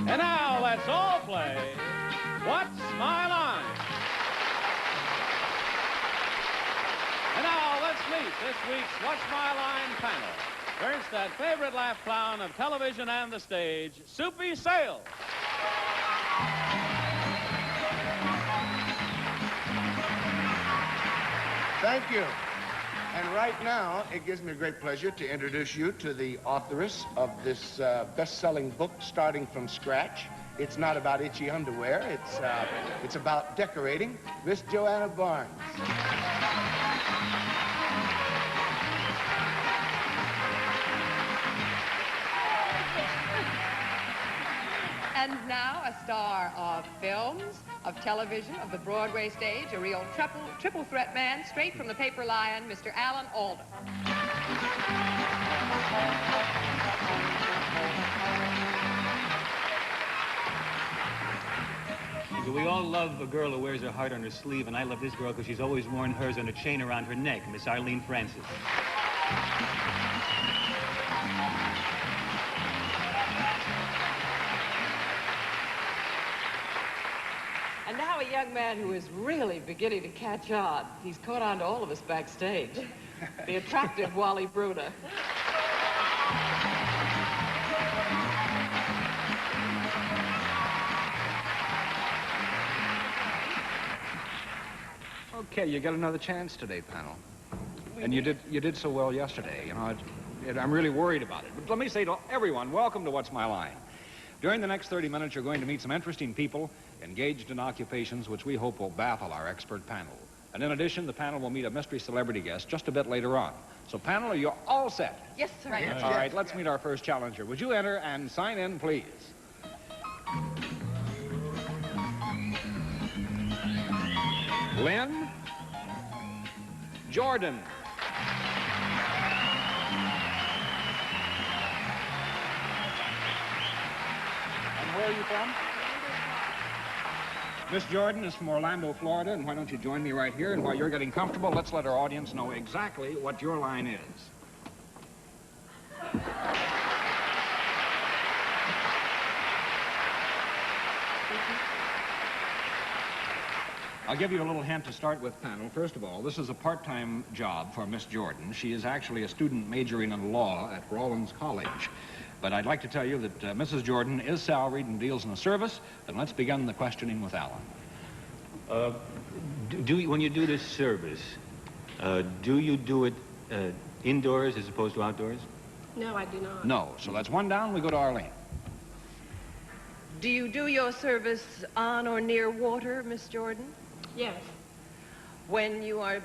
And now let's all play What's My Line? And now let's meet this week's What's My Line panel. First, that favorite laugh clown of television and the stage, Soupy Sales. Thank you. And right now, it gives me a great pleasure to introduce you to the authoress of this best-selling book, Starting from Scratch. It's not about itchy underwear. It's about decorating. Miss Joanna Barnes. And now a star of films, of television, of the Broadway stage, a real triple threat man, straight from the paper lion, Mr. Alda. We all love a girl who wears her heart on her sleeve, and I love this girl because she's always worn hers on a chain around her neck, Miss Arlene Francis. And now a young man who is really beginning to catch on. He's caught on to all of us backstage. The attractive Wally Bruner. Okay, you got another chance today, panel. And you did so well yesterday. You know, I'm really worried about it. But let me say to everyone, welcome to What's My Line. During the next 30 minutes, you're going to meet some interesting people engaged in occupations which we hope will baffle our expert panel. And in addition, the panel will meet a mystery celebrity guest just a bit later on. So, panel, are you all set? Yes, sir. Right. All right, let's meet our first challenger. Would you enter and sign in, please? Lynn Jordan. And where are you from? Miss Jordan is from Orlando, Florida, and why don't you join me right here? And while you're getting comfortable, let's let our audience know exactly what your line is. I'll give you a little hint to start with, panel. First of all, this is a part-time job for Miss Jordan. She is actually a student majoring in law at Rollins College. But I'd like to tell you that Mrs. Jordan is salaried and deals in the service. Then let's begin the questioning with Alan. When you do this service, do you do it indoors as opposed to outdoors? No, I do not. No. So that's one down. We go to Arlene. Do you do your service on or near water, Miss Jordan? Yes. When you are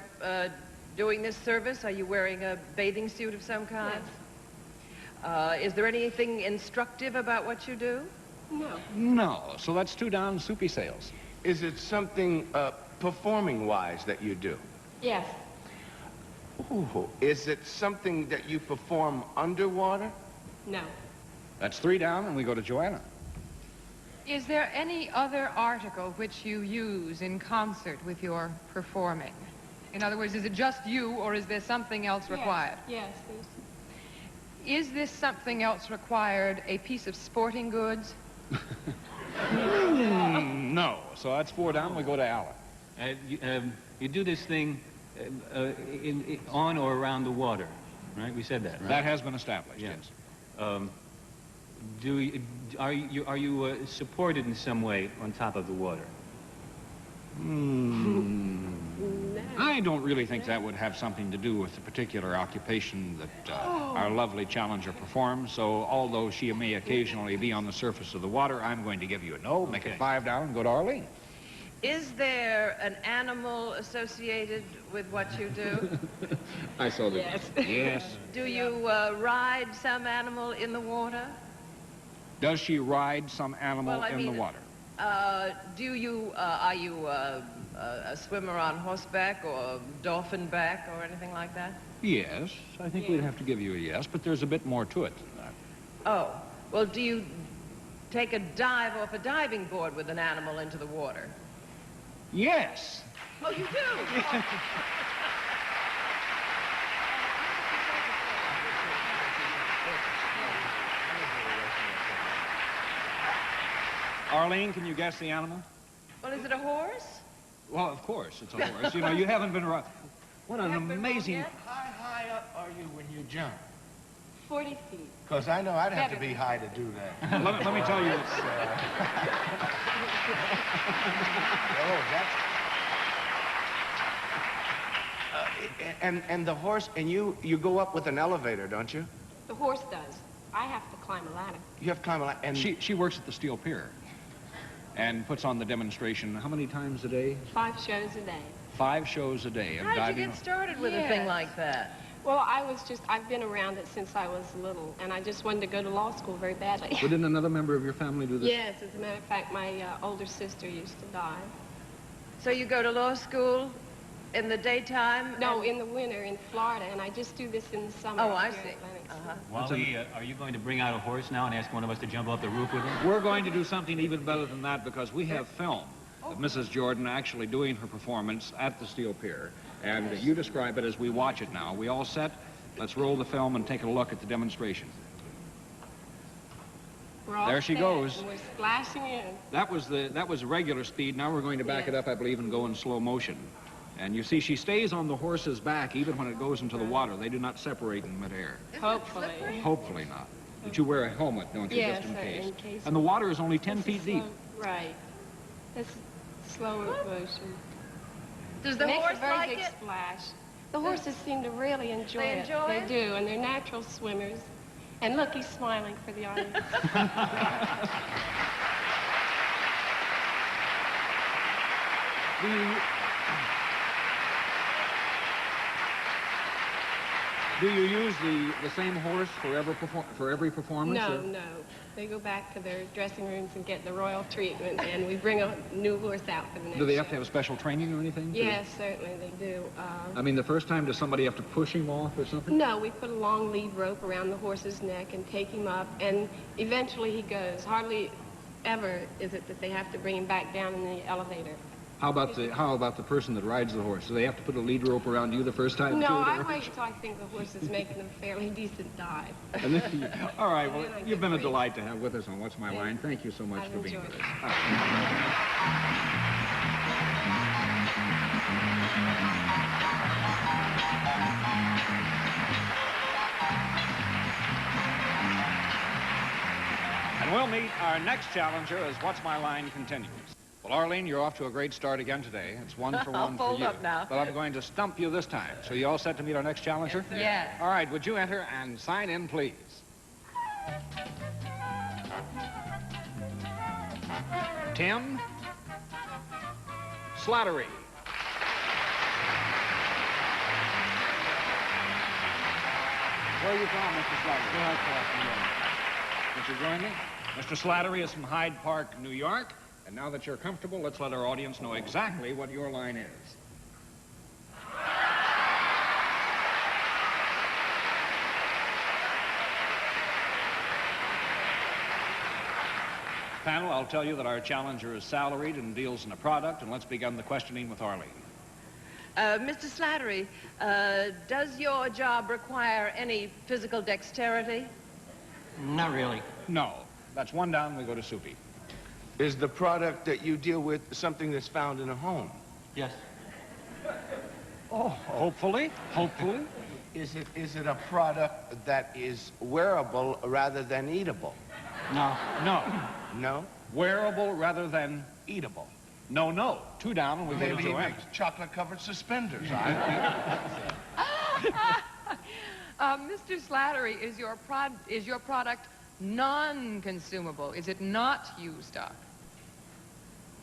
doing this service, are you wearing a bathing suit of some kind? Yes. Is there anything instructive about what you do? No. No. So that's two down. Soupy Sales. Is it something performing-wise that you do? Yes. Ooh. Is it something that you perform underwater? No. That's three down, and we go to Joanna. Is there any other article which you use in concert with your performing? In other words, is it just you, or is there something else required? Yes, there's... Is this something else required a piece of sporting goods? No. So that's four down. We go to Alan. You do this thing on or around the water, right? We said that, right? That has been established, yes. Are you supported in some way on top of the water? I don't really think that would have something to do with the particular occupation that our lovely challenger performs. So although she may occasionally be on the surface of the water, I'm going to give you a no. Make it five down and go to Arlene. Is there an animal associated with what you do? I saw that. Yes. Yes. Do you ride some animal in the water? Does she ride some animal Well, in the water? Are you a swimmer on horseback or dolphin back or anything like that? Yes. I think we'd have to give you a yes, but there's a bit more to it than that. Oh, well, do you take a dive off a diving board with an animal into the water? Yes. Oh, you do? Arlene, can you guess the animal? Well, is it a horse? Well, of course, it's a horse. You know, you haven't been around. What an amazing... How high up are you when you jump? 40 feet. Because I know I'd have to be high to do that. let me tell you. And the horse, and you go up with an elevator, don't you? The horse does. I have to climb a ladder. You have to climb a ladder. And She works at the steel pier and puts on the demonstration how many times a day? 5 shows a day. 5 shows a day of How did diving. you get started with a thing like that? Well, I've been around it since I was little, and I just wanted to go to law school very badly. Well, didn't another member of your family do this? Yes, as a matter of fact, my older sister used to dive. So you go to law school in the daytime? No, in the winter in Florida, and I just do this in the summer. Oh, I here see. in Atlantic City. Wally, are you going to bring out a horse now and ask one of us to jump off the roof with him? We're going to do something even better than that because we have film of Mrs. Jordan actually doing her performance at the steel pier. And you describe it as we watch it now. We all set? Let's roll the film and take a look at the demonstration. We're all There she set, goes. and we're splashing in. That was regular speed. Now we're going to back it up, I believe, and go in slow motion. And you see, she stays on the horse's back even when it goes into the water. They do not separate in midair. Hopefully. Hopefully not. But you wear a helmet, don't you, Yes, just in case. in case. And the water is only 10 feet deep. Right. That's slow motion. Does the Makes horse a very like big it? splash. The horses seem to really enjoy They it. enjoy They it? do, and they're natural swimmers. And look, he's smiling for the audience. Do you use the same horse for every performance? No, or? no. They go back to their dressing rooms and get the royal treatment, and we bring a new horse out for the next Do they have to show. have special training or anything? Yes, certainly they do. I mean, the first time, does somebody have to push him off or something? No, we put a long lead rope around the horse's neck and take him up, and eventually he goes. Hardly ever is it that they have to bring him back down in the elevator. How about the person that rides the horse? Do they have to put a lead rope around you the first time? No, too, I or- wait till I think the horse is making a fairly decent dive. And then all right, well, Then I you've get been a free. delight to have with us on What's My Yeah. Line. Thank you so much I've for being enjoyed with it. us. And we'll meet our next challenger as What's My Line continues. Well, Arlene, you're off to a great start again today. It's 1 for 1 I'll for fold you. up now. But I'm going to stump you this time. So you all set to meet our next challenger? Yes. All right, would you enter and sign in, please? Tim Slattery. Where are you from, Mr. Slattery? Mr. Join me? Mr. Slattery is from Hyde Park, New York. And now that you're comfortable, let's let our audience know exactly what your line is. Panel, I'll tell you that our challenger is salaried and deals in a product, and let's begin the questioning with Arlene. Mr. Slattery, does your job require any physical dexterity? Not really. No. That's 1 down, we go to Soupy. Is the product that you deal with something that's found in a home? Yes. Oh, hopefully. Hopefully. Is it a product that is wearable rather than eatable? No. No. No? Wearable rather than Eatable. no, no. 2 down, and we go to Maybe he Joanne. makes chocolate-covered suspenders. Mr. Slattery, is your product non-consumable? Is it not used up?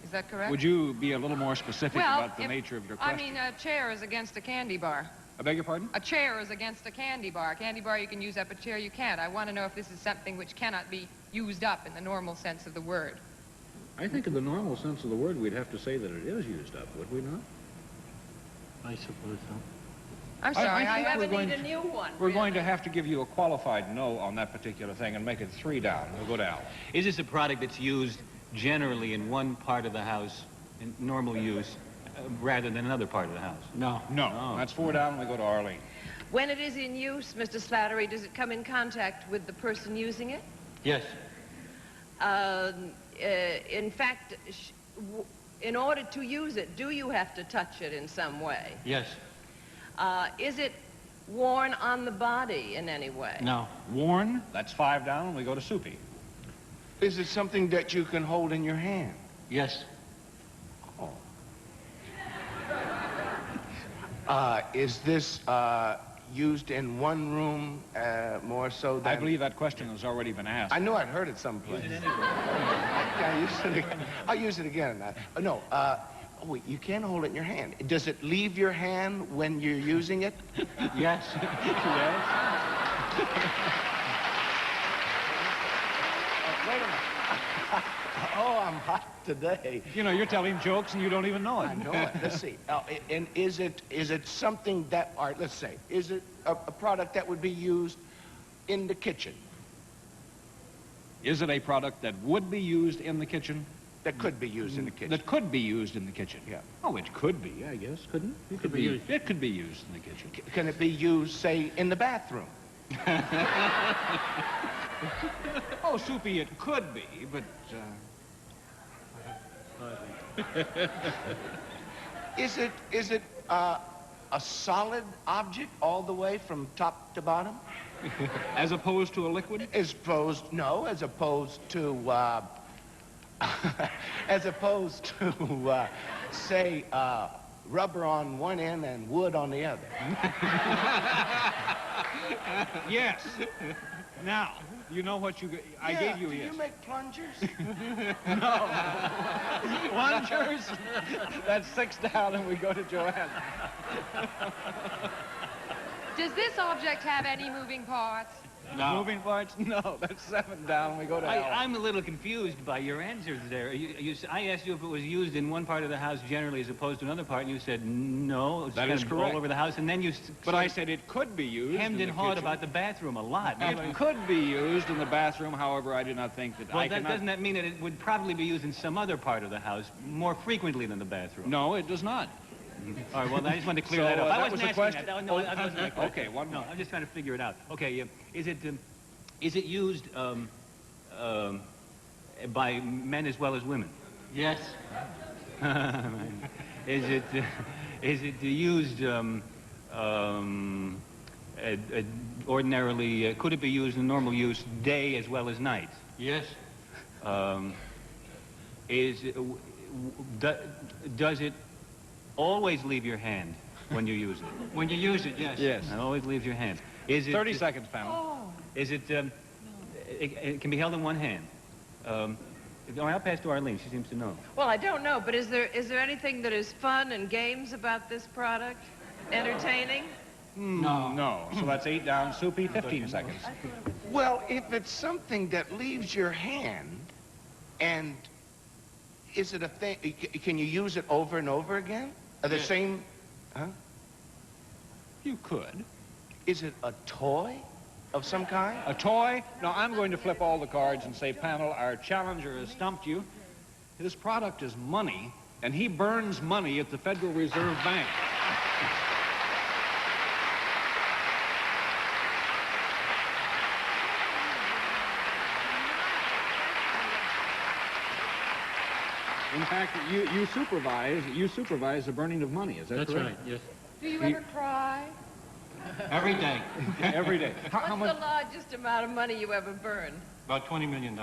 Is that correct? Would you be a little more specific about the nature of your question? I mean, a chair is against a candy bar. I beg your pardon? A chair is against a candy bar. A candy bar you can use up, a chair you can't. I want to know if this is something which cannot be used up in the normal sense of the word. I think in the normal sense of the word, we'd have to say that it is used up, would we not? I suppose so. I'm sorry, I I ever going need a new one. We're really. going to have to give you a qualified no on that particular thing and make it 3 down. We'll go to Al. Is this a product that's used generally in one part of the house, in normal use, rather than another part of the house? No. No. That's 4 down. We go to Arlene. When it is in use, Mr. Slattery, does it come in contact with the person using it? Yes. In fact, in order to use it, do you have to touch it in some way? Yes. Is it worn on the body in any way? No. Worn. That's 5 down. We go to Soupy. Is it something that you can hold in your hand? Yes. Is this used in one room more so than... I believe that question has already been asked. I know I'd heard it someplace. I'll use it again. No, wait, you can't hold it in your hand. Does it leave your hand when you're using it? Yes. Yes. Wait a minute. Oh, I'm hot today. You know, you're telling jokes and you don't even know it. I know it. Let's see. And is it something that, all right, let's say, is it a product that would be used in the kitchen? Is it a product that would be used in the kitchen? That could be used in the kitchen. That could be used in the kitchen? Yeah. Oh, it could be, I guess, couldn't it? It could be used. It could be used in the kitchen. Can it be used, say, in the bathroom? Oh, Soupy, it could be, but... Is it a solid object all the way from top to bottom? As opposed to a liquid? As opposed to, as opposed to, say, rubber on one end and wood on the other. Yes. Now, you know what I gave you, do yes. you make plungers? No. Plungers? That's 6 down and we go to Joanne. Does this object have any moving parts? No. Moving parts? No, that's 7 down and we go to Al. I'm a little confused by your answers there. I asked you if it was used in one part of the house generally as opposed to another part, and you said no. It's That kind is of correct. all over the house, and then you... But I said it could be used hemmed in and the hawed kitchen. about the bathroom a lot. It could be used in the bathroom, however, I do not think that Well, doesn't that mean that it would probably be used in some other part of the house more frequently than the bathroom? No, it does not. All right, well, I just wanted to clear So, that up. I that wasn't was the asking question? that. No, that wasn't my question. Okay, one No, more. I'm just trying to figure it out. Okay, is it used by men as well as women? Yes. Is it used ordinarily? Could it be used in normal use day as well as night? Yes. Does it always leave your hand when you use it? When you use it, yes. Yes. It always leaves your hand. Is it 30 seconds, panel. Is it? It can be held in one hand. I'll pass to Arlene. She seems to know. Well, I don't know, but is there anything that is fun and games about this product? Entertaining? No. No. So that's 8 down. Soupy, 15 seconds. Well, if it's something that leaves your hand, and is it a thing, can you use it over and over again? Are the same, huh? You could. Is it a toy of some kind? A toy? Now, I'm going to flip all the cards and say, panel, our challenger has stumped you. His product is money, and he burns money at the Federal Reserve Bank. In fact, you supervise the burning of money. Is that correct? That's right, yes. Do you ever cry? Every day. Every day. How What's much? the largest amount of money you ever burned? About $20 million.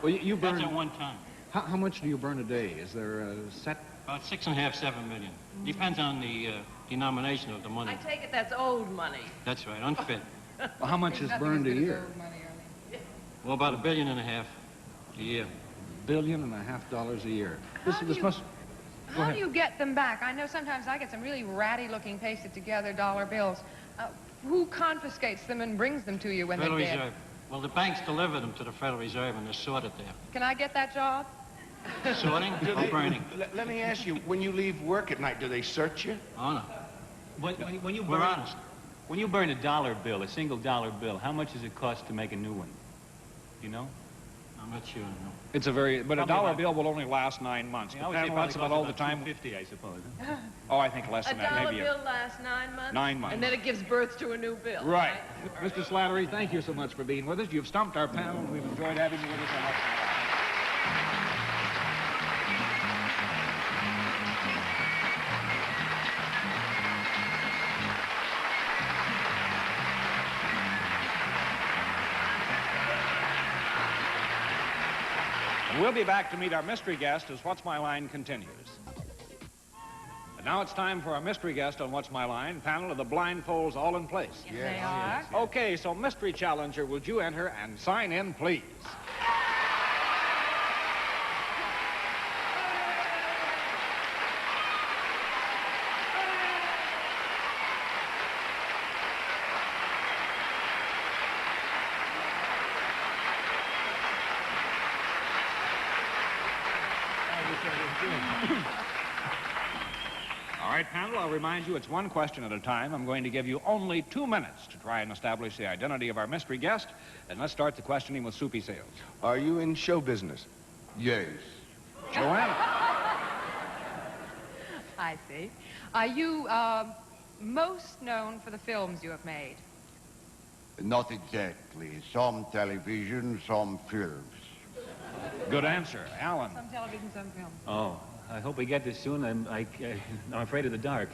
Well, you burn. That's at one time. How much do you burn a day? Is there a set? About 6.5, 7 million. Depends on the denomination of the money. I take it that's old money. That's right, unfit. Well, how much is Nothing burned a as good as year? old money, Arlene. Well, about $1.5 billion a year. $1.5 billion a year. This How must. Go How ahead. do you get them back? I know sometimes I get some really ratty-looking pasted-together dollar bills. Who confiscates them and brings them to you when Federal they're dead? Reserve. Well, the banks deliver them to the Federal Reserve and they're sorted there. Can I get that job? Sorting or burning? Let me ask you, when you leave work at night, do they search you? Oh, no. When you We're burn, honest. when you burn a dollar bill, a single dollar bill, how much does it cost to make a new one? You know? I'm not sure. No. It's a very, but a Probably dollar about- bill will only last 9 months. I But would say Panel, probably that's about costs all the time. $2.50, I suppose. Oh, I think less A than that, dollar maybe. bill lasts 9 months? 9 months. And then it gives birth to a new bill. Right. Mr. Slattery, thank you so much for being with us. You've stumped our panel. We've enjoyed having you with us on What's My Line. And we'll be back to meet our mystery guest as What's My Line continues. And now it's time for our mystery guest on What's My Line. Panel of the blindfolds all in place. Yes, they are. Okay, so mystery challenger, would you enter and sign in, please? All right, panel, I'll remind you it's one question at a time. I'm going to give you only 2 minutes to try and establish the identity of our mystery guest. And let's start the questioning with Soupy Sales. Are you in show business? Yes. Joanna. I see. Are you most known for the films you have made? Not exactly. Some television, some films. Good answer. Alan. Some television, some films. Oh, I hope we get this soon. I'm afraid of the dark.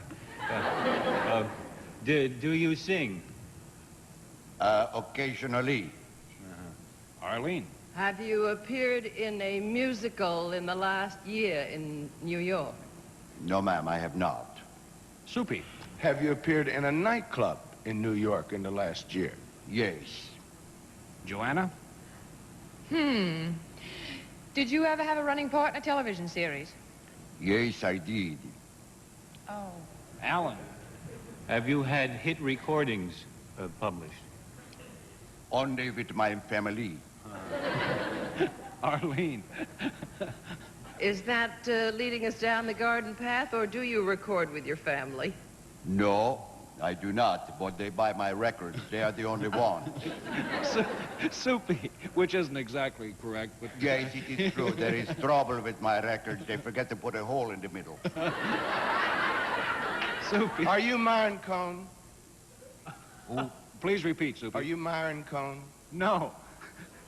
Do you sing? Occasionally. Arlene. Have you appeared in a musical in the last year in New York? No, ma'am, I have not. Soupy. Have you appeared in a nightclub in New York in the last year? Yes. Joanna. Did you ever have a running part in a television series? Yes, I did. Oh. Alan. Have you had hit recordings published? Only with my family. Arlene. Is that leading us down the garden path, or do you record with your family? No, I do not, but they buy my records. They are the only ones. Soupy, which isn't exactly correct, but... Yes, it is true. There is trouble with my records. They forget to put a hole in the middle. Soupy. Are you Myron Cone? Please repeat, Soupy. Are you Myron Cone? No.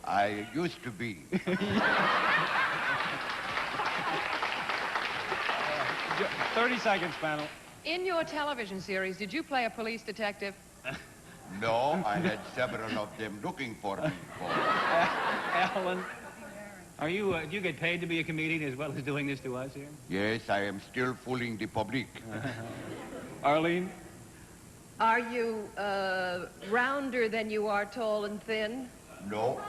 I used to be. 30 seconds, panel. In your television series, did you play a police detective? No, I had several of them looking for me. Alan, are you? Do you get paid to be a comedian as well as doing this to us here? Yes, I am still fooling the public. Arlene. Are you rounder than you are tall and thin? No.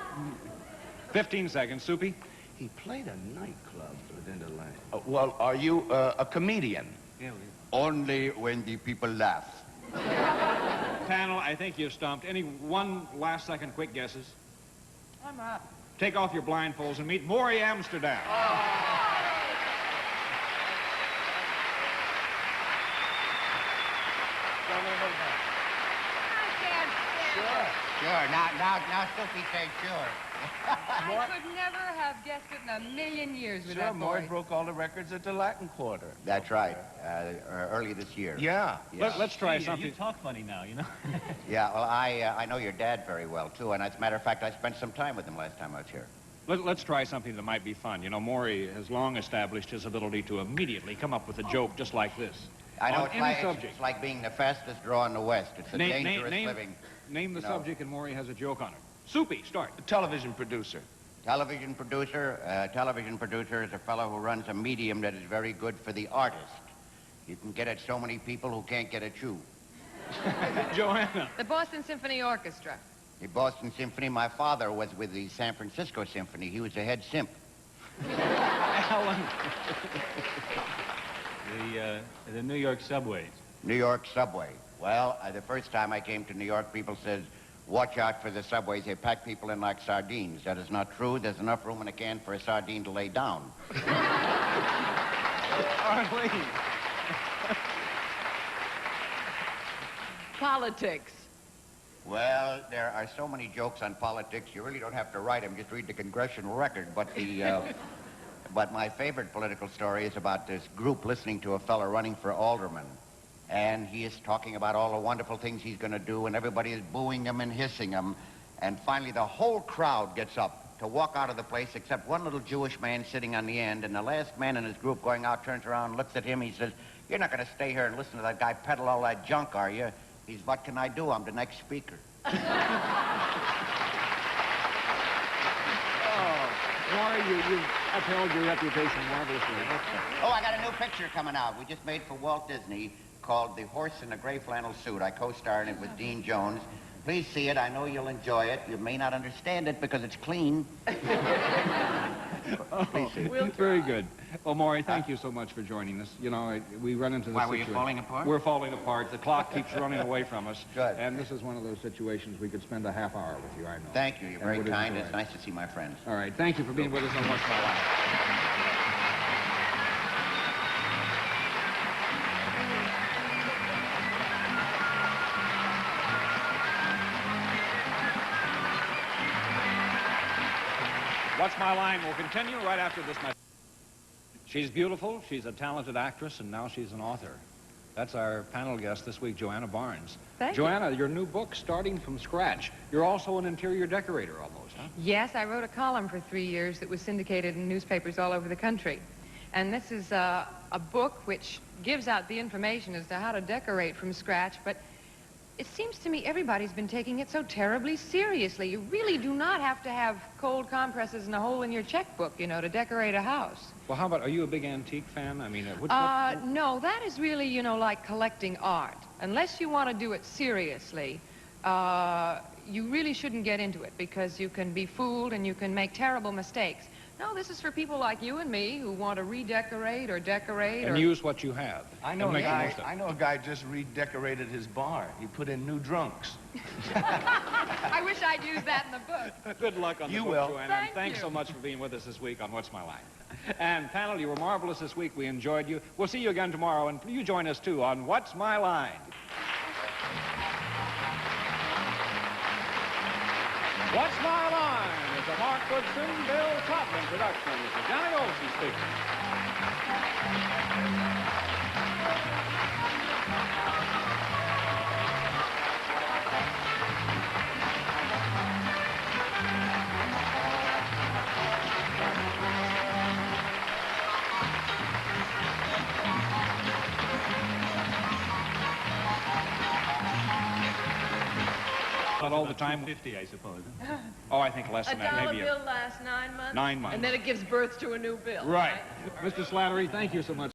15 seconds, Soupy. He played a nightclub within the line. Well, are you a comedian? Yeah. Only when the people laugh. Panel, I think you've stumped. Any one last second quick guesses? I'm up. Take off your blindfolds and meet Morey Amsterdam. Sure. Now, Soupy says sure. I could never have guessed it in a million years with Sure, that Morey voice. broke all the records at the Latin Quarter. That's right. Early this year. Yeah. Let's try Gee, something. You talk funny now, you know. Yeah, well, I know your dad very well, too, and as a matter of fact, I spent some time with him last time I was here. Let's try something that might be fun. You know, Morey has long established his ability to immediately come up with a joke just like this. I know On any subject. it's like being the fastest draw in the West. It's a dangerous living. Name the you know. subject, and Morey has a joke on it. Soupy, start. A television producer. Television producer is a fellow who runs a medium that is very good for the artist. You can get at so many people who can't get at you. Joanna. The Boston Symphony Orchestra. The Boston Symphony, my father was with the San Francisco Symphony. He was the head simp. Alan. The New York subways. New York subway. Well, the first time I came to New York, people said, watch out for the subways. They pack people in like sardines. That is not true. There's enough room in a can for a sardine to lay down. Arlene. politics? Well, there are so many jokes on politics, you really don't have to write them, just read the congressional record. But but my favorite political story is about this group listening to a fella running for alderman. And he is talking about all the wonderful things he's going to do, and everybody is booing him and hissing him. And finally, the whole crowd gets up to walk out of the place, except one little Jewish man sitting on the end. And the last man in his group going out turns around, looks at him, he says, "You're not going to stay here and listen to that guy peddle all that junk, are you?" He's, "What can I do? I'm the next speaker." Morey, you upheld your reputation marvelously. Oh, I got a new picture coming out. We just made for Walt Disney called The Horse in a Gray Flannel Suit. I co-starred in it with Dean Jones. Please see it. I know you'll enjoy it. You may not understand it because it's clean. Please see it. Very good. Well, Morey, thank you so much for joining us. You know, we run into this Why, were you situation. falling apart? We're falling apart. The clock keeps running away from us. Good. And this is one of those situations we could spend a half hour with you, I know. Thank you. You're very And kind. enjoy It's it. nice to see my friends. All right. Thank you for being with us on What's My Life. What's My Line will continue right after this message. She's beautiful, she's a talented actress, and now she's an author. That's our panel guest this week, Joanna Barnes. Thank Joanna, your new book, Starting from Scratch. You're also an interior decorator almost, huh? Yes, I wrote a column for 3 years that was syndicated in newspapers all over the country. And this is a book which gives out the information as to how to decorate from scratch, but it seems to me everybody's been taking it so terribly seriously. You really do not have to have cold compresses and a hole in your checkbook, you know, to decorate a house. Well, how about, are you a big antique fan? I mean, No, that is really, you know, like collecting art. Unless you want to do it seriously, you really shouldn't get into it because you can be fooled and you can make terrible mistakes. No, this is for people like you and me who want to redecorate or decorate and or... use what you have. I know And a guy just redecorated his bar. He put in new drunks. I wish I'd used that in the book. Good luck on the You book, will. Joanna. And Thank thanks you. so much for being with us this week on What's My Line. And panel, you were marvelous this week. We enjoyed you. We'll see you again tomorrow, and you join us, too, on What's My Line. What's My Line is a Mark Goodson, Bill Todman production. This is Johnny Olson speaking. Not all the time. 50, I suppose. Oh, I think less A than that. dollar Maybe bill lasts 9 months? 9 months. And then it gives birth to a new bill. Right. Mr. Slattery, thank you so much.